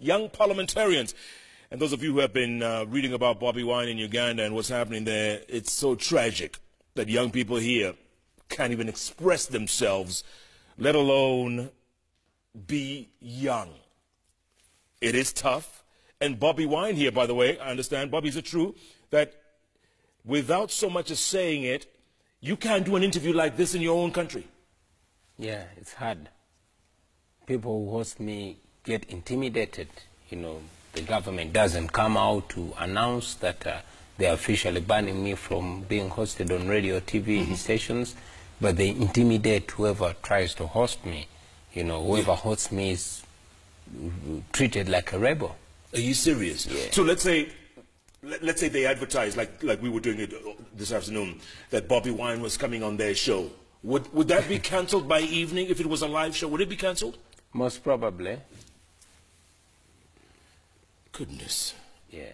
young parliamentarians. And those of you who have been reading about Bobi Wine in Uganda and what's happening there, it's so tragic that young people here can't even express themselves, let alone be young. It is tough. And Bobi Wine here, by the way, I understand, Bobi, is it true that without so much as saying it, you can't do an interview like this in your own country? Yeah, it's hard. People who host me get intimidated. You know, the government doesn't come out to announce that they're officially banning me from being hosted on radio, TV stations, but they intimidate whoever tries to host me. You know, whoever hosts me is treated like a rebel. Are you serious? Yeah. So let's say they advertise, like we were doing it this afternoon, that Bobi Wine was coming on their show. Would that be cancelled by evening if it was a live show? Would it be cancelled? Most probably. Goodness. Yeah.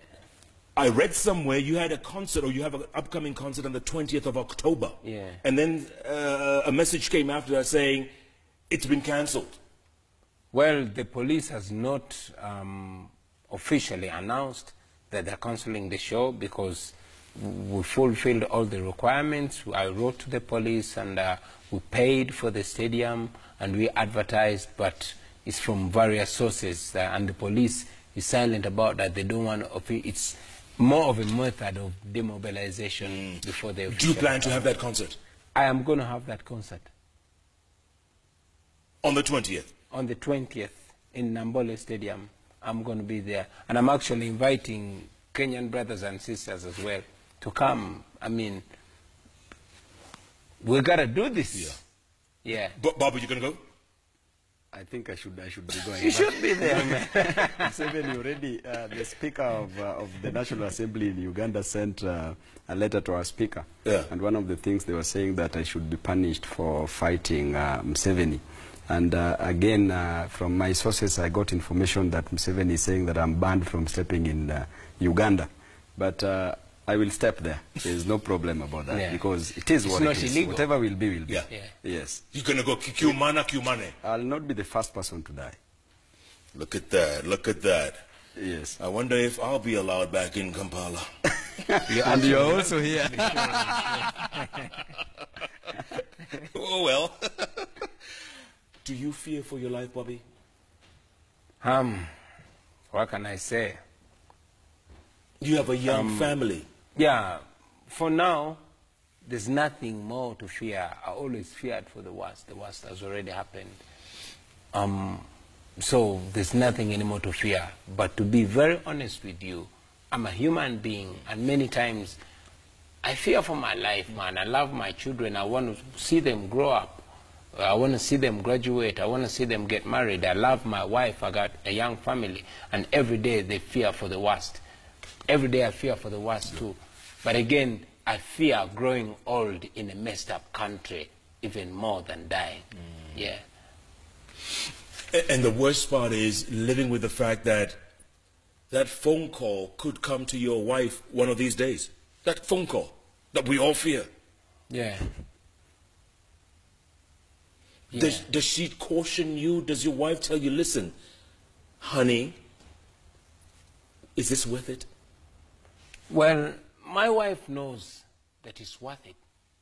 I read somewhere you had a concert, or you have an upcoming concert on the 20th of October. Yeah. And then a message came after that saying it's been cancelled. Well, the police has not officially announced that they're cancelling the show because we fulfilled all the requirements. I wrote to the police and we paid for the stadium and we advertised, but it's from various sources and the police is silent about that. They don't want to, it's more of a method of demobilization before they... Do you plan to have that concert? I am going to have that concert. On the 20th? On the 20th in Nambole Stadium. I'm going to be there. And I'm actually inviting Kenyan brothers and sisters as well to come. I mean, we got to do this. Yeah. Babu, you going to go? I think I should be going. You should be there, man. Museveni already, the Speaker of the National Assembly in Uganda sent a letter to our Speaker. Yeah. And one of the things they were saying that I should be punished for fighting Museveni. And again, from my sources, I got information that Museveni is saying that I'm banned from stepping in Uganda. But I will step there. There's no problem about that because it is what it is. Illegal. Whatever will be, will be. Yeah. Yes. You're going to go Kiumane? I'll not be the first person to die. Look at that. Look at that. Yes. I wonder if I'll be allowed back in Kampala. And you're also here. Oh, well. Do you fear for your life, Bobi? What can I say? You have a young family. Yeah, for now, there's nothing more to fear. I always feared for the worst. The worst has already happened. So there's nothing anymore to fear. But to be very honest with you, I'm a human being, and many times I fear for my life, man. I love my children. I want to see them grow up. I want to see them graduate. I want to see them get married. I love my wife. I got a young family. And every day they fear for the worst. Every day I fear for the worst too. But again, I fear growing old in a messed up country even more than dying. Yeah. And the worst part is living with the fact that that phone call could come to your wife one of these days. That phone call that we all fear. Yeah. Does she caution you? Does your wife tell you, listen, honey, is this worth it? Well, my wife knows that it's worth it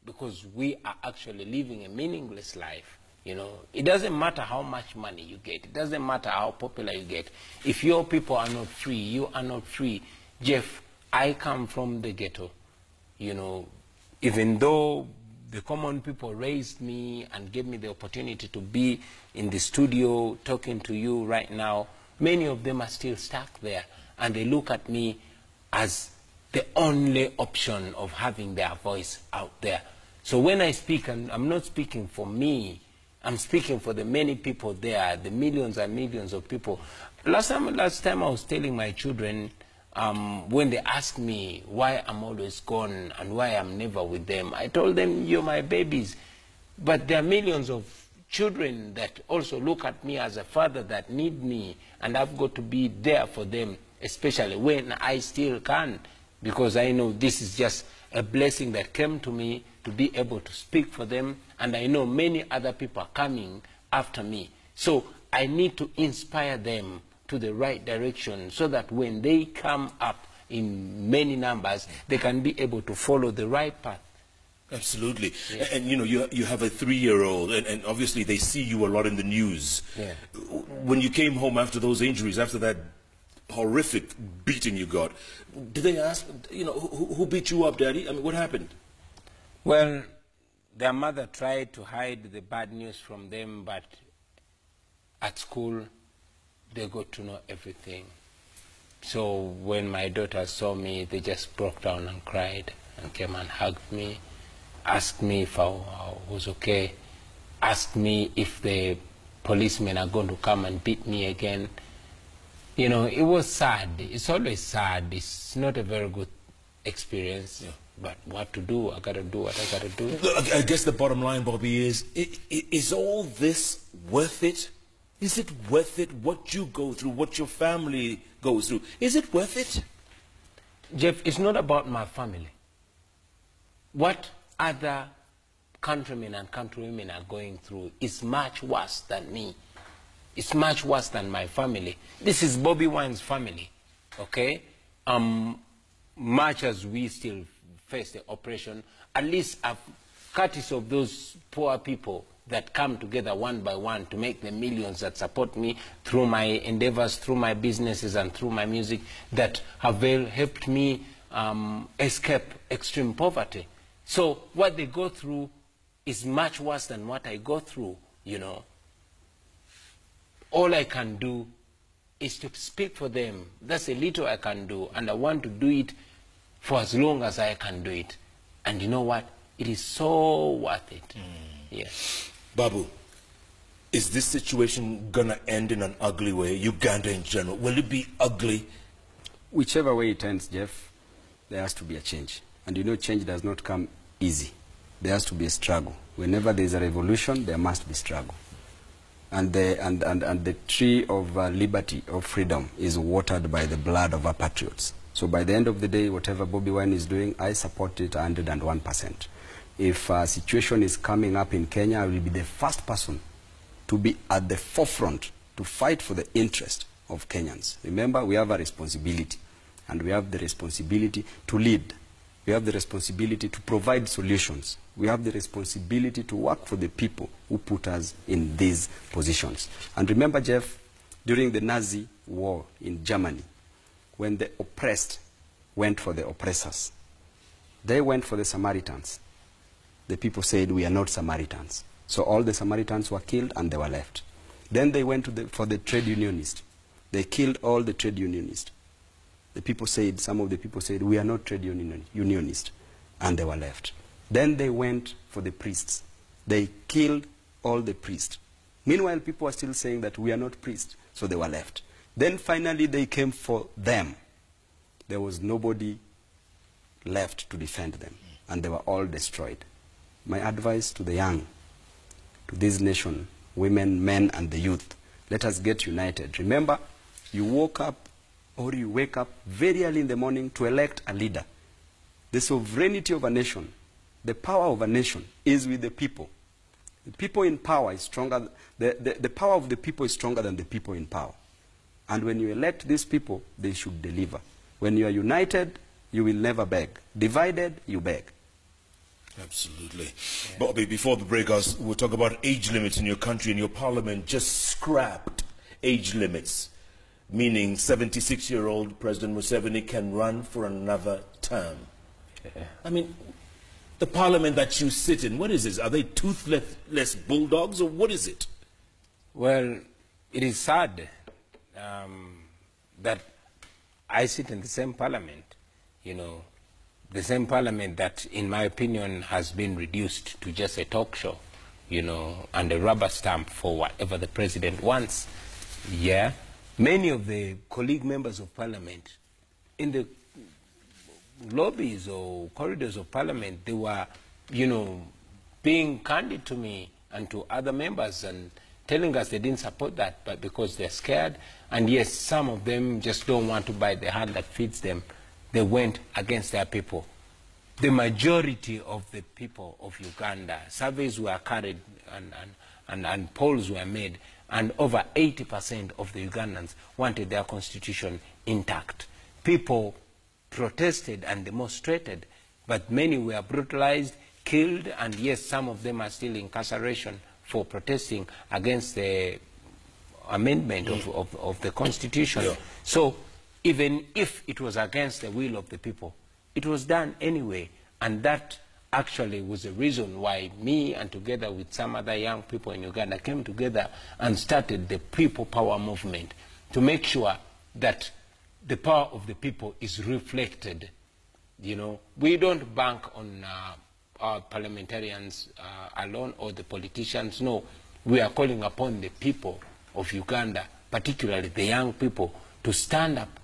because we are actually living a meaningless life. You know, it doesn't matter how much money you get. It doesn't matter how popular you get. If your people are not free, you are not free. Jeff, I come from the ghetto. You know, even though the common people raised me and gave me the opportunity to be in the studio talking to you right now, many of them are still stuck there. And they look at me as the only option of having their voice out there. So when I speak, I'm not speaking for me. I'm speaking for the many people there, the millions and millions of people. Last time I was telling my children, when they ask me why I'm always gone and why I'm never with them, I told them, you're my babies. But there are millions of children that also look at me as a father that need me, and I've got to be there for them, especially when I still can, because I know this is just a blessing that came to me to be able to speak for them, and I know many other people are coming after me. So I need to inspire them to the right direction so that when they come up in many numbers, they can be able to follow the right path. Absolutely. Yeah. And you know, you have a 3-year-old, and obviously they see you a lot in the news. Yeah. When you came home after those injuries, after that horrific beating you got, did they ask, you know, who beat you up, Daddy? I mean, what happened? Well, their mother tried to hide the bad news from them, but at school, they got to know everything. So when my daughters saw me, they just broke down and cried and came and hugged me, asked me if I was okay, asked me if the policemen are going to come and beat me again. You know, it was sad. It's always sad. It's not a very good experience. Yeah. But what to do? I got to do what I got to do. I guess the bottom line, Bobby, is all this worth it? Is it worth it, what you go through, what your family goes through? Is it worth it? Jeff, it's not about my family. What other countrymen and countrywomen are going through is much worse than me. It's much worse than my family. This is Bobi Wine's family, okay? Much as we still face the oppression, at least courtesy of those poor people that come together one by one to make the millions that support me through my endeavors, through my businesses, and through my music, that have helped me escape extreme poverty. So what they go through is much worse than what I go through, you know. All I can do is to speak for them. That's a little I can do, and I want to do it for as long as I can do it. And you know what? It is so worth it. Yes. Babu, is this situation going to end in an ugly way, Uganda in general? Will it be ugly? Whichever way it ends, Jeff, there has to be a change. And you know, change does not come easy. There has to be a struggle. Whenever there is a revolution, there must be struggle. And the tree of liberty, of freedom, is watered by the blood of our patriots. So by the end of the day, whatever Bobi Wine is doing, I support it 101%. If a situation is coming up in Kenya, I will be the first person to be at the forefront to fight for the interest of Kenyans. Remember, we have a responsibility, and we have the responsibility to lead. We have the responsibility to provide solutions. We have the responsibility to work for the people who put us in these positions. And remember, Jeff, during the Nazi war in Germany, when the oppressed went for the oppressors, they went for the Samaritans. The people said, we are not Samaritans. So all the Samaritans were killed and they were left. Then they went for the trade unionists. They killed all the trade unionists. The people said, some of the people said, we are not trade unionists, and they were left. Then they went for the priests. They killed all the priests. Meanwhile, people were still saying that we are not priests, so they were left. Then finally they came for them. There was nobody left to defend them, and they were all destroyed. My advice to the young, to this nation, women, men, and the youth, let us get united. Remember, you woke up or you wake up very early in the morning to elect a leader. The sovereignty of a nation, the power of a nation is with the people. The people in power is stronger, the power of the people is stronger than the people in power. And when you elect these people, they should deliver. When you are united, you will never beg. Divided, you beg. Absolutely. Yeah. Bobby, before the break, we'll talk about age limits in your country, and your parliament just scrapped age limits, meaning 76-year-old President Museveni can run for another term. Yeah. I mean, the parliament that you sit in, what is this? Are they toothless bulldogs, or what is it? Well, it is sad that I sit in the same parliament, you know, the same parliament that, in my opinion, has been reduced to just a talk show, you know, and a rubber stamp for whatever the president wants. Yeah. Many of the colleague members of parliament, in the lobbies or corridors of parliament, they were, you know, being candid to me and to other members and telling us they didn't support that, but because they're scared. And yes, some of them just don't want to bite the hand that feeds them. They went against their people. The majority of the people of Uganda, surveys were carried and polls were made, and over 80% of the Ugandans wanted their constitution intact. People protested and demonstrated, but many were brutalized, killed, and yes, some of them are still in incarceration for protesting against the amendment of the constitution. Yeah. So even if it was against the will of the people, it was done anyway, and that actually was the reason why me and together with some other young people in Uganda came together and started the People Power movement to make sure that the power of the people is reflected. You know, we don't bank on our parliamentarians alone or the politicians. No, we are calling upon the people of Uganda, particularly the young people, to stand up,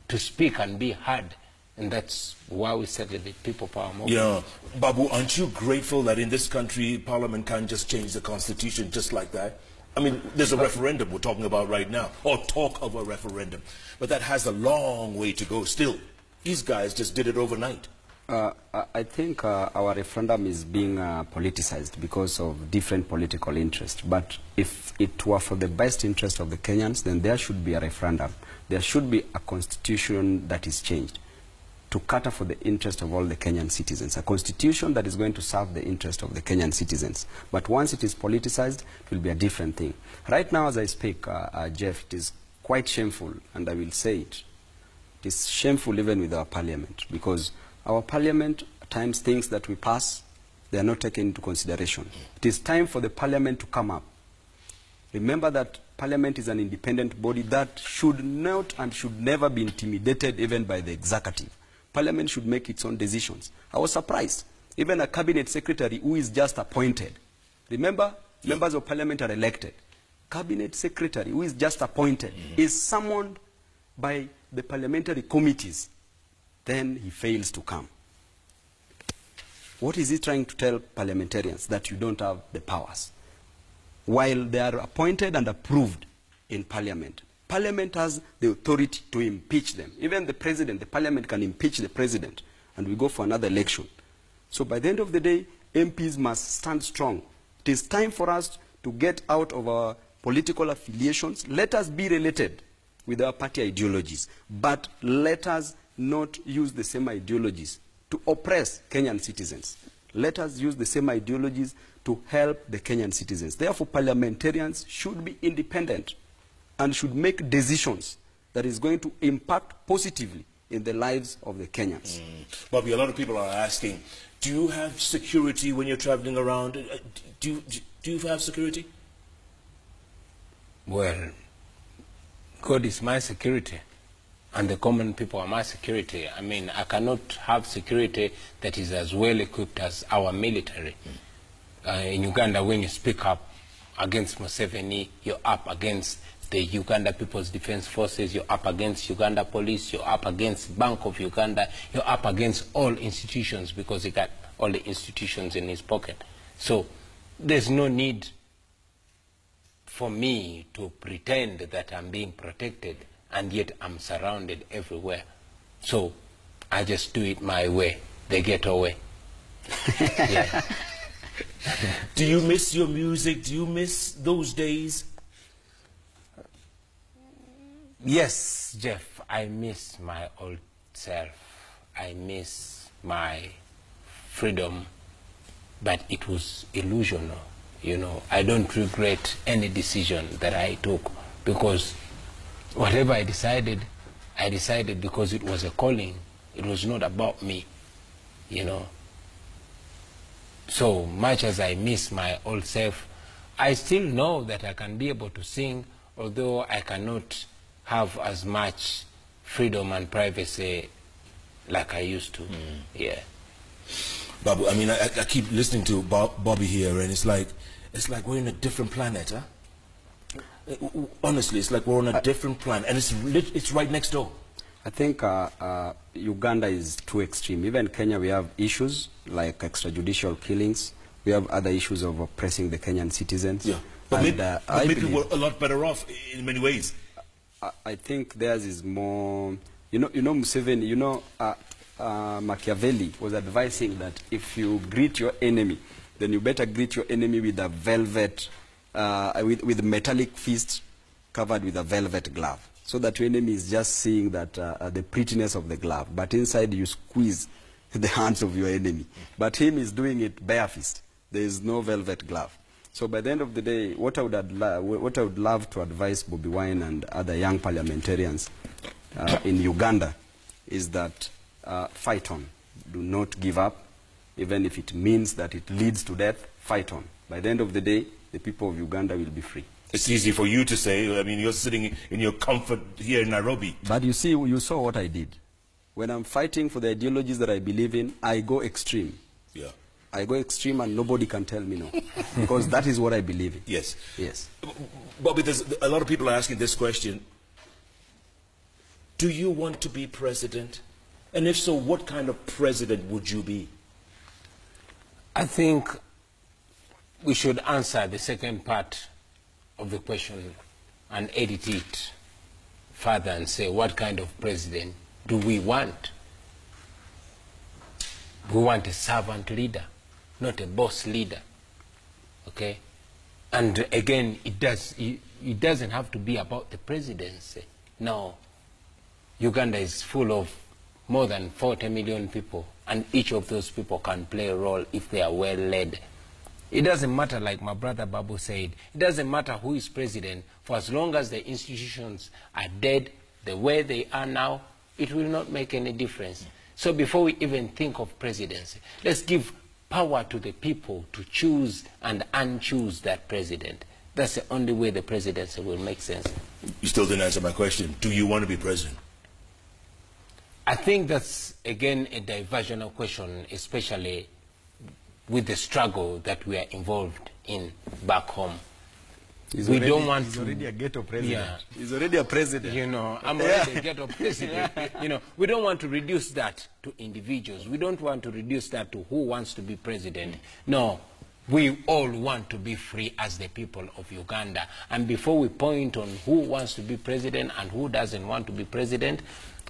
to speak and be heard. And that's why we started the People Power movement. Yeah. Babu, aren't you grateful that in this country, Parliament can't just change the constitution just like that? I mean, there's a referendum we're talking about right now, or talk of a referendum. But that has a long way to go still. These guys just did it overnight. I think our referendum is being politicized because of different political interests. But if it were for the best interest of the Kenyans, then there should be a referendum. There should be a constitution that is changed to cater for the interest of all the Kenyan citizens. A constitution that is going to serve the interest of the Kenyan citizens. But once it is politicized, it will be a different thing. Right now, as I speak, Jeff, it is quite shameful, and I will say it. It is shameful even with our parliament, because our parliament at times things that we pass, they are not taken into consideration. It is time for the parliament to come up. Remember that parliament is an independent body that should not and should never be intimidated even by the executive. Parliament should make its own decisions. I was surprised. Even a cabinet secretary who is just appointed. Remember, members of parliament are elected. Cabinet secretary who is just appointed is summoned by the parliamentary committees. Then he fails to come. What is he trying to tell parliamentarians? That you don't have the powers. While they are appointed and approved in parliament, Parliament has the authority to impeach them. Even the president, the parliament can impeach the president, and we go for another election. So by the end of the day, MPs must stand strong. It is time for us to get out of our political affiliations. Let us be related with our party ideologies, but let us not use the same ideologies to oppress Kenyan citizens. Let us use the same ideologies to help the Kenyan citizens. Therefore, parliamentarians should be independent and should make decisions that is going to impact positively in the lives of the Kenyans. Bobby, a lot of people are asking, do you have security when you're traveling around? Do you have security? Well, God is my security, and the common people are my security. I mean, I cannot have security that is as well equipped as our military. In Uganda, when you speak up against Museveni, you're up against the Uganda People's Defense Forces, you're up against Uganda Police, you're up against Bank of Uganda, you're up against all institutions, because he got all the institutions in his pocket. So there's no need for me to pretend that I'm being protected, and yet I'm surrounded everywhere. So I just do it my way, the ghetto way. Yeah. Do you miss your music? Do you miss those days? Yes, Jeff, I miss my old self. I miss my freedom, but it was illusional. You know, I don't regret any decision that I took, because whatever I decided because it was a calling. It was not about me, you know. So much as I miss my old self, I still know that I can be able to sing, although I cannot have as much freedom and privacy like I used to. Yeah. Babu, I mean, I keep listening to Bobby here, and it's like we're in a different planet, huh? Honestly, it's like we're on a different planet, and it's right next door. I think Uganda is too extreme. Even Kenya, we have issues like extrajudicial killings. We have other issues of oppressing the Kenyan citizens. Yeah, but maybe we're a lot better off in many ways. I think theirs is more, you know Museveni, Machiavelli was advising that if you greet your enemy, then you better greet your enemy with a velvet with metallic fist covered with a velvet glove, so that your enemy is just seeing that the prettiness of the glove, but inside you squeeze the hands of your enemy. But him is doing it bare fist. There is no velvet glove. So by the end of the day, what I would love to advise Bobi Wine and other young parliamentarians in Uganda is that fight on. Do not give up, even if it means that it leads to death. Fight on. By the end of the day, the people of Uganda will be free. It's easy for you to say. I mean, you're sitting in your comfort here in Nairobi. But you see, you saw what I did. When I'm fighting for the ideologies that I believe in, I go extreme. Yeah. I go extreme and nobody can tell me no. Because that is what I believe in. Yes. Yes. Bobby, there's a lot of people are asking this question. Do you want to be president? And if so, what kind of president would you be? I think we should answer the second part of the question and edit it further and say, what kind of president do we want? We want a servant leader, not a boss leader. Okay? And again, it doesn't have to be about the presidency. No. Uganda is full of more than 40 million people, and each of those people can play a role if they are well led. It doesn't matter, like my brother Babu said, it doesn't matter who is president, for as long as the institutions are dead the way they are now, it will not make any difference. So before we even think of presidency, let's give power to the people to choose and unchoose that president. That's the only way the presidency will make sense. You still didn't answer my question. Do you want to be president? I think that's, again, a diversional question, especially with the struggle that we are involved in back home. He's already a ghetto president. Yeah. He's already a president. You know, I'm already a ghetto president. You know, we don't want to reduce that to individuals. We don't want to reduce that to who wants to be president. No, we all want to be free as the people of Uganda. And before we point on who wants to be president and who doesn't want to be president,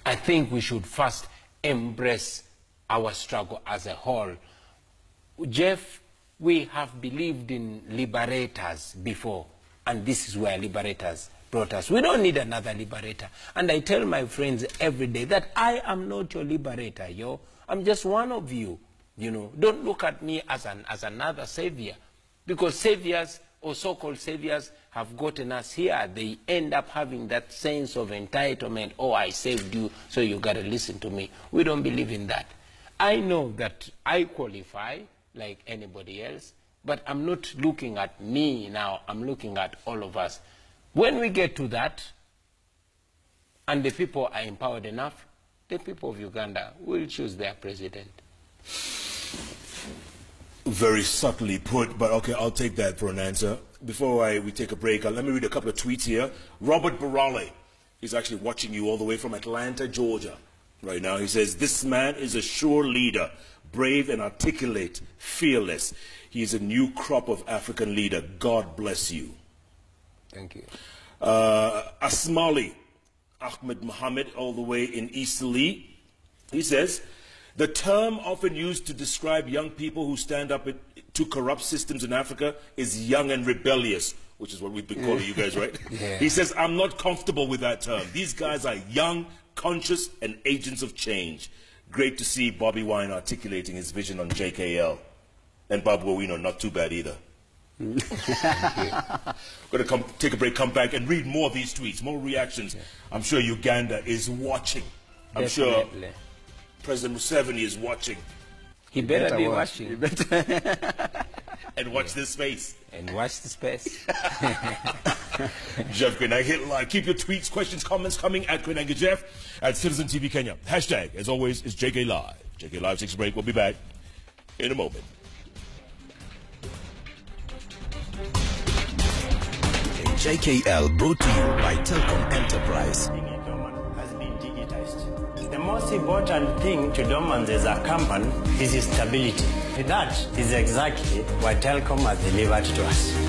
I think we should first embrace our struggle as a whole. Jeff, we have believed in liberators before, and this is where liberators brought us. We don't need another liberator. And I tell my friends every day that I am not your liberator, yo. I'm just one of you, you know. Don't look at me as another savior, because saviors or so-called saviors have gotten us here. They end up having that sense of entitlement. Oh, I saved you, so you got to listen to me. We don't believe in that. I know that I qualify like anybody else, but I'm not looking at me now. I'm looking at all of us. When we get to that, and the people are empowered enough, the people of Uganda will choose their president. Very subtly put, but okay, I'll take that for an answer. Before we take a break, let me read a couple of tweets here. Robert Barale is actually watching you all the way from Atlanta, Georgia right now. He says, this man is a sure leader, brave and articulate, fearless. He is a new crop of African leader. God bless you. Thank you. Asmali Ahmed Mohammed, all the way in Eastleigh, he says, the term often used to describe young people who stand up to corrupt systems in Africa is young and rebellious, which is what we've been calling you guys, right? Yeah. He says, I'm not comfortable with that term. These guys are young, conscious, and agents of change. Great to see Bobi Wine articulating his vision on JKL. And Babu, we know, not too bad either. We're going to take a break, come back, and read more of these tweets, more reactions. Yeah. I'm sure Uganda is watching. I'm Definitely. sure President Museveni is watching. He better be watching. And watch this space. And watch the space. Jeff Kwenange Live. Keep your tweets, questions, comments coming at Kwenange Jeff at CitizenTV Kenya. Hashtag, as always, is JK Live. JK Live takes a break. We'll be back in a moment. JKL brought to you by Telkom Enterprise. The most important thing to Dormans as a company is stability. That is exactly what Telkom has delivered to us.